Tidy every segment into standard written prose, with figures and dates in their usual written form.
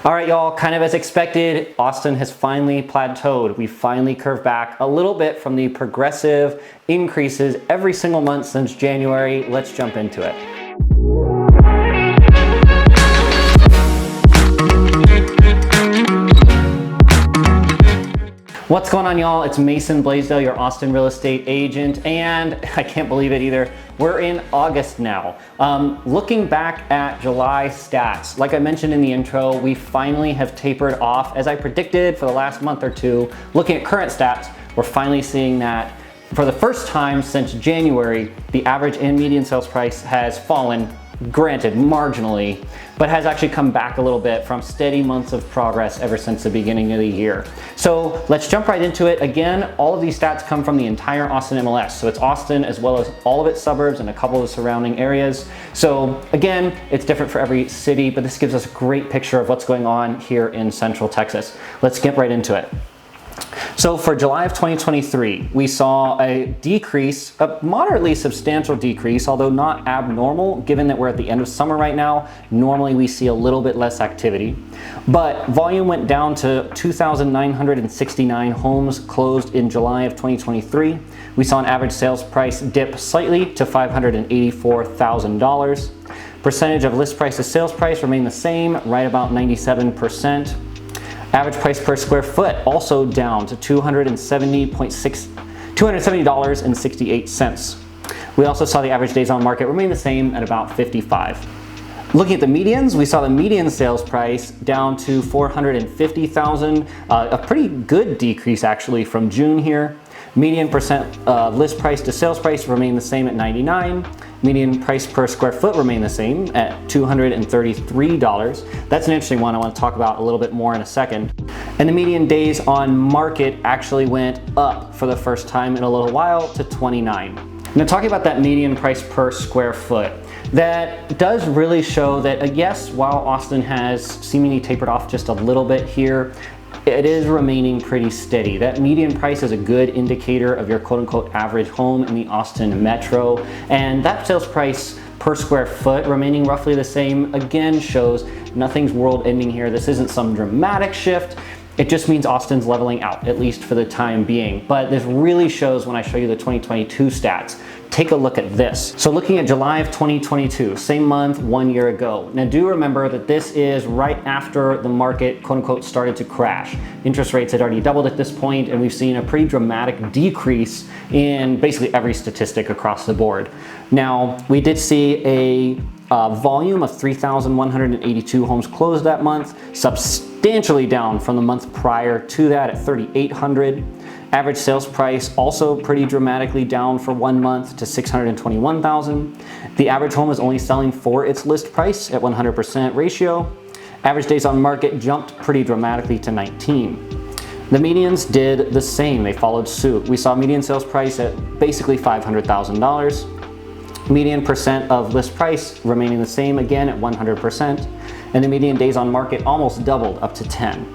All right, y'all, kind of as expected, Austin has finally plateaued. We finally curved back a little bit from the progressive increases every single month since January. Let's jump into it. What's going on, y'all? It's Mason Bleasdell, your Austin real estate agent, and I can't believe it either. We're in August now. Looking back at July stats, like I mentioned in the intro, we finally have tapered off as I predicted for the last month or two. Looking at current stats, we're finally seeing that for the first time since January, the average and median sales price has fallen, granted marginally, but has actually come back a little bit from steady months of progress ever since the beginning of the year. So let's jump right into it. Again, all of these stats come from the entire Austin MLS. So it's Austin as well as all of its suburbs and a couple of the surrounding areas. So again, it's different for every city, but this gives us a great picture of what's going on here in Central Texas. Let's get right into it. So for July of 2023, we saw a decrease, a moderately substantial decrease, although not abnormal, given that we're at the end of summer right now. Normally we see a little bit less activity, but volume went down to 2,969 homes closed in July of 2023. We saw an average sales price dip slightly to $584,000. Percentage of list price to sales price remained the same, right about 97%. Average price per square foot also down to $270.68. We also saw the average days on market remain the same at about 55. Looking at the medians, we saw the median sales price down to $450,000, a pretty good decrease actually from June here. Median percent list price to sales price remained the same at 99. Median price per square foot remained the same at $233. That's an interesting one I want to talk about a little bit more in a second. And the median days on market actually went up for the first time in a little while to 29. Now, talking about that median price per square foot, that does really show that yes, while Austin has seemingly tapered off just a little bit here, it is remaining pretty steady. That median price is a good indicator of your quote-unquote average home in the Austin metro, and that sales price per square foot remaining roughly the same again shows nothing's world-ending here. This isn't some dramatic shift. It just means Austin's leveling out, at least for the time being. But this really shows when I show you the 2022 stats. Take a look at this. So looking at July of 2022, same month, 1 year ago. Now do remember that this is right after the market, quote unquote, started to crash. Interest rates had already doubled at this point, and we've seen a pretty dramatic decrease in basically every statistic across the board. Now, we did see a volume of 3,182 homes closed that month, substantially down from the month prior to that at 3,800. Average sales price also pretty dramatically down for 1 month to $621,000. The average home is only selling for its list price at 100% ratio. Average days on market jumped pretty dramatically to 19. The medians did the same, they followed suit. We saw median sales price at basically $500,000. Median percent of list price remaining the same again at 100%, and the median days on market almost doubled up to 10.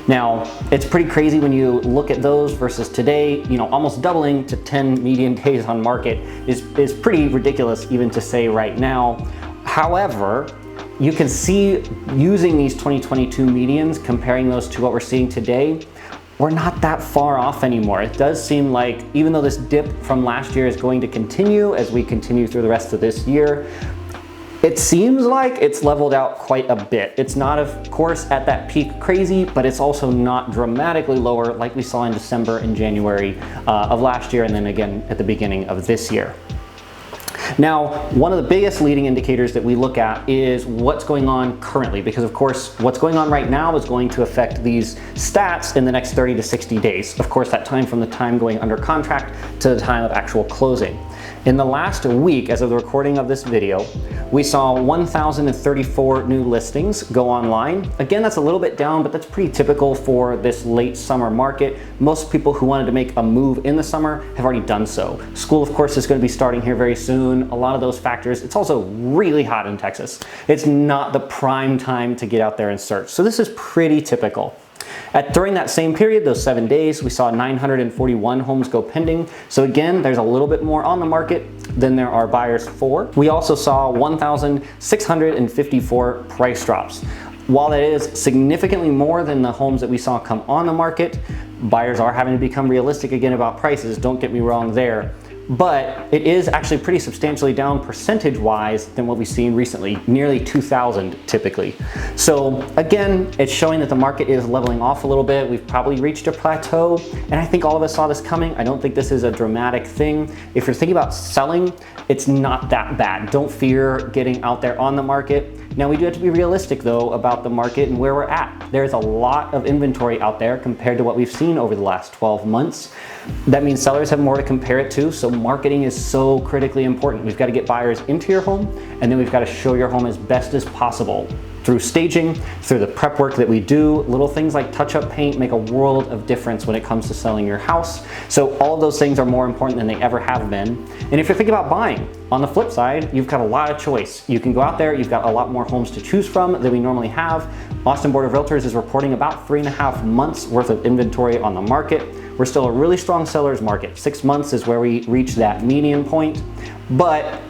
Now, it's pretty crazy when you look at those versus today, you know, almost doubling to 10 median days on market is pretty ridiculous even to say right now. However, you can see using these 2022 medians, comparing those to what we're seeing today, we're not that far off anymore. It does seem like, even though this dip from last year is going to continue as we continue through the rest of this year, it seems like it's leveled out quite a bit. It's not, of course, at that peak crazy, but it's also not dramatically lower like we saw in December and January of last year, and then again at the beginning of this year. Now, one of the biggest leading indicators that we look at is what's going on currently, because of course, what's going on right now is going to affect these stats in the next 30 to 60 days. Of course, that time from the time going under contract to the time of actual closing. In the last week, as of the recording of this video, we saw 1,034 new listings go online. Again, that's a little bit down, but that's pretty typical for this late summer market. Most people who wanted to make a move in the summer have already done so. School, of course, is going to be starting here very soon. A lot of those factors. It's also really hot in Texas. It's not the prime time to get out there and search. So this is pretty typical. During that same period, those 7 days, we saw 941 homes go pending. So again, there's a little bit more on the market than there are buyers for. We also saw 1,654 price drops. While that is significantly more than the homes that we saw come on the market, buyers are having to become realistic again about prices, don't get me wrong there. But it is actually pretty substantially down percentage-wise than what we've seen recently, nearly 2,000 typically. So again, it's showing that the market is leveling off a little bit. We've probably reached a plateau, and I think all of us saw this coming. I don't think this is a dramatic thing. If you're thinking about selling, it's not that bad. Don't fear getting out there on the market. Now, we do have to be realistic though about the market and where we're at. There's a lot of inventory out there compared to what we've seen over the last 12 months. That means sellers have more to compare it to, so marketing is so critically important. We've got to get buyers into your home, and then we've got to show your home as best as possible. Through staging, through the prep work that we do, little things like touch-up paint make a world of difference when it comes to selling your house. So all of those things are more important than they ever have been. And if you're thinking about buying, on the flip side, you've got a lot of choice. You can go out there, you've got a lot more homes to choose from than we normally have. Austin Board of Realtors is reporting about 3.5 months worth of inventory on the market. We're still a really strong seller's market. 6 months is where we reach that median point. But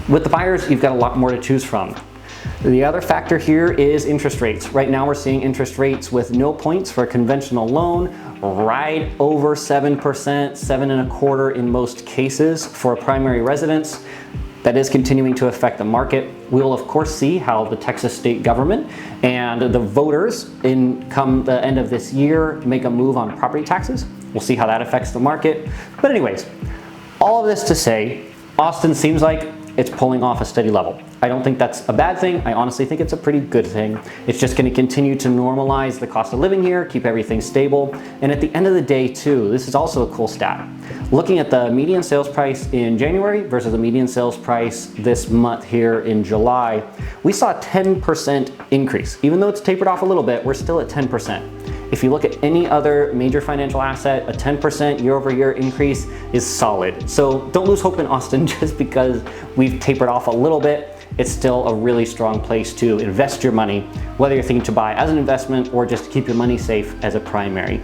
with the buyers, you've got a lot more to choose from. The other factor here is interest rates. Right now we're seeing interest rates with no points for a conventional loan, right over 7%, 7.25% in most cases for a primary residence. That is continuing to affect the market. We will of course see how the Texas state government and the voters come the end of this year make a move on property taxes. We'll see how that affects the market. But anyways, all of this to say, Austin seems like it's pulling off a steady level. I don't think that's a bad thing. I honestly think it's a pretty good thing. It's just going to continue to normalize the cost of living here, keep everything stable. And at the end of the day too, this is also a cool stat. Looking at the median sales price in January versus the median sales price this month here in July, we saw a 10% increase. Even though it's tapered off a little bit, we're still at 10%. If you look at any other major financial asset, a 10% year-over-year increase is solid. So don't lose hope in Austin just because we've tapered off a little bit. It's still a really strong place to invest your money, whether you're thinking to buy as an investment or just to keep your money safe as a primary.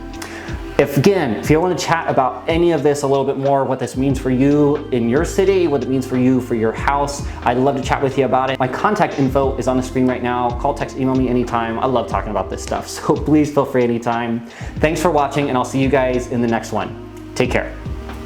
If you want to chat about any of this a little bit more, what this means for you in your city, what it means for you for your house, I'd love to chat with you about it. My contact info is on the screen right now. Call, text, email me anytime. I love talking about this stuff, so please feel free anytime. Thanks for watching, and I'll see you guys in the next one. Take care.